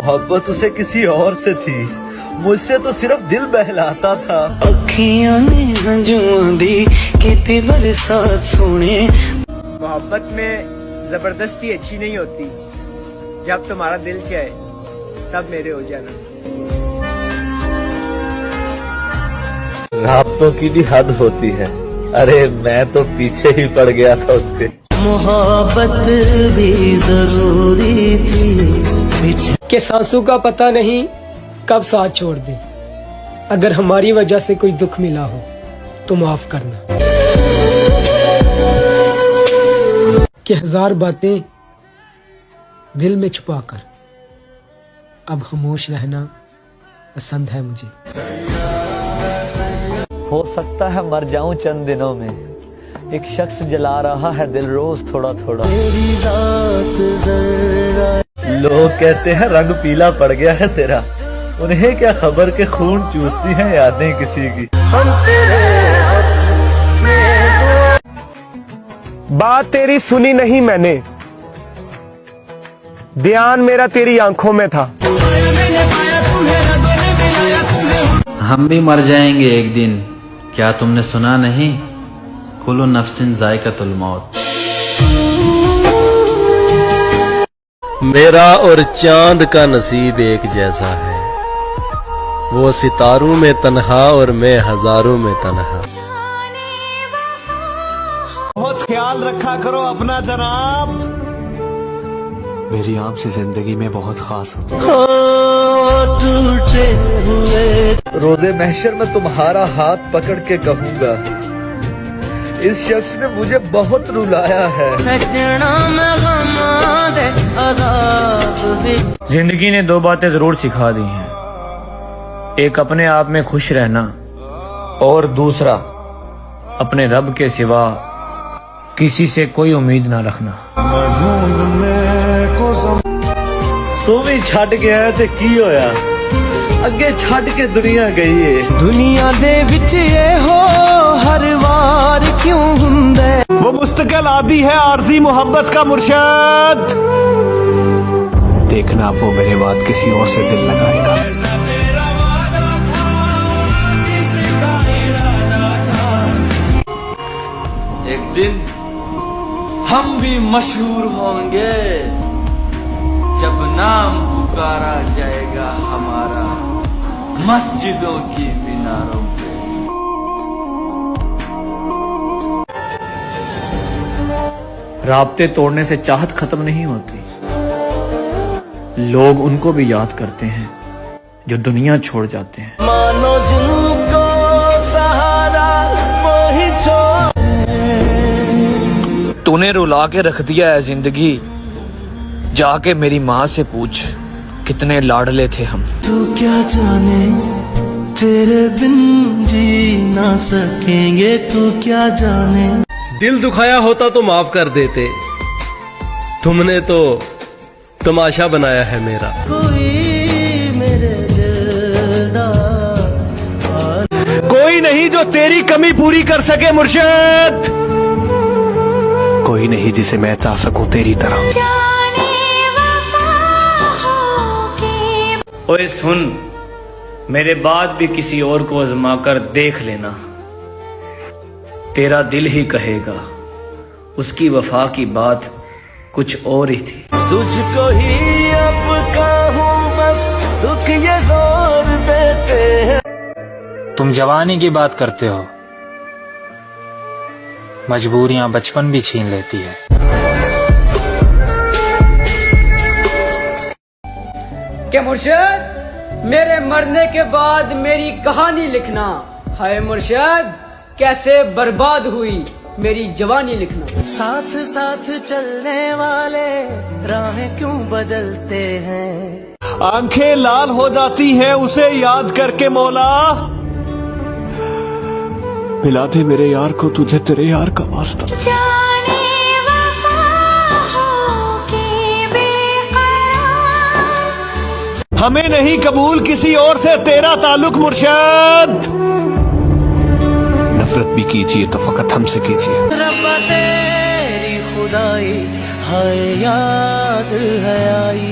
मोहब्बत उसे किसी और से थी, मुझसे तो सिर्फ दिल बहलाता था। अखियां ने हंजुआं दी कीती बरसात सोने। मोहब्बत में जबरदस्ती अच्छी नहीं होती, जब तुम्हारा दिल चाहे तब मेरे हो जाना। राब्तों की भी हद होती है, अरे मैं तो पीछे ही पड़ गया था उसके। मोहब्बत भी जरूरी थी कि सांसों का पता नहीं कब साथ छोड़ दे। अगर हमारी वजह से कोई दुख मिला हो तो माफ करना। कि हजार बातें दिल में छुपाकर अब खामोश रहना पसंद है मुझे। हो सकता है मर जाऊं चंद दिनों में, एक शख्स जला रहा है दिल रोज थोड़ा थोड़ा। लोग कहते हैं रंग पीला पड़ गया है तेरा, उन्हें क्या खबर के खून चूसती हैं यादें किसी की। बात तेरी सुनी नहीं मैंने, ध्यान मेरा तेरी आंखों में था। हम भी मर जाएंगे एक दिन, क्या तुमने सुना नहीं? कुल्लु नफ्सिन जायकातुल मौत। मेरा और चांद का नसीब एक जैसा है, वो सितारों में तन्हा और मैं हजारों में तन्हा। बहुत ख्याल रखा करो अपना जनाब। मेरी आपसे जिंदगी में बहुत खास होती है। रोज़े महशर में तुम्हारा हाथ पकड़ के कहूंगा, इस शख्स ने मुझे बहुत रुलाया है। जिंदगी ने दो बातें जरूर सिखा दी हैं, एक अपने आप में खुश रहना और दूसरा अपने रब के सिवा किसी से कोई उम्मीद ना रखना। तू भी छट गया ते की होया, अगे छट के दुनिया गई है। दुनिया दे विच ये हो हर वार क्यों हुंदे। वो मुस्तकिल आदि है आरजी मोहब्बत का मुर्शद। देखना वो मेरे बाद किसी और से दिल लगाएगा। एक दिन हम भी मशहूर होंगे, जब नाम पुकारा जाएगा हमारा मस्जिदों की मीनारों पे। राब्ते तोड़ने से चाहत खत्म नहीं होती, लोग उनको भी याद करते हैं जो दुनिया छोड़ जाते हैं। मानो जिनको सहारा वही छोड़। तूने रुला के रख दिया है जिंदगी, जाके मेरी माँ से पूछ कितने लाडले थे हम। तू क्या जाने तेरे बिन जी ना सकेंगे, तू क्या जाने। दिल दुखाया होता तो माफ कर देते, तुमने तो तमाशा बनाया है मेरा। कोई मेरे कोई नहीं जो तेरी कमी पूरी कर सके मुर्शद, कोई नहीं जिसे मैं चाह सकूं तेरी तरह। ओए सुन, मेरे बाद भी किसी और को आजमा कर देख लेना, तेरा दिल ही कहेगा उसकी वफा की बात कुछ और ही थी। तुझको ही अब कहूं बस, दुख ये जोर देते हैं। तुम जवानी की बात करते हो, मजबूरियां बचपन भी छीन लेती है। क्या मुर्शद, मेरे मरने के बाद मेरी कहानी लिखना। हाय मुर्शद, कैसे बर्बाद हुई मेरी जवानी लिखना। साथ साथ चलने वाले राहें क्यों बदलते हैं। आंखें लाल हो जाती हैं उसे याद करके मौला। मिला दे मेरे यार को तुझे तेरे यार का वास्ता। हमें नहीं कबूल किसी और से तेरा ताल्लुक मुर्शद। नफरत भी कीजिए तो फकत हमसे कीजिए। रब्बा तेरी खुदाई हाय याद है आई।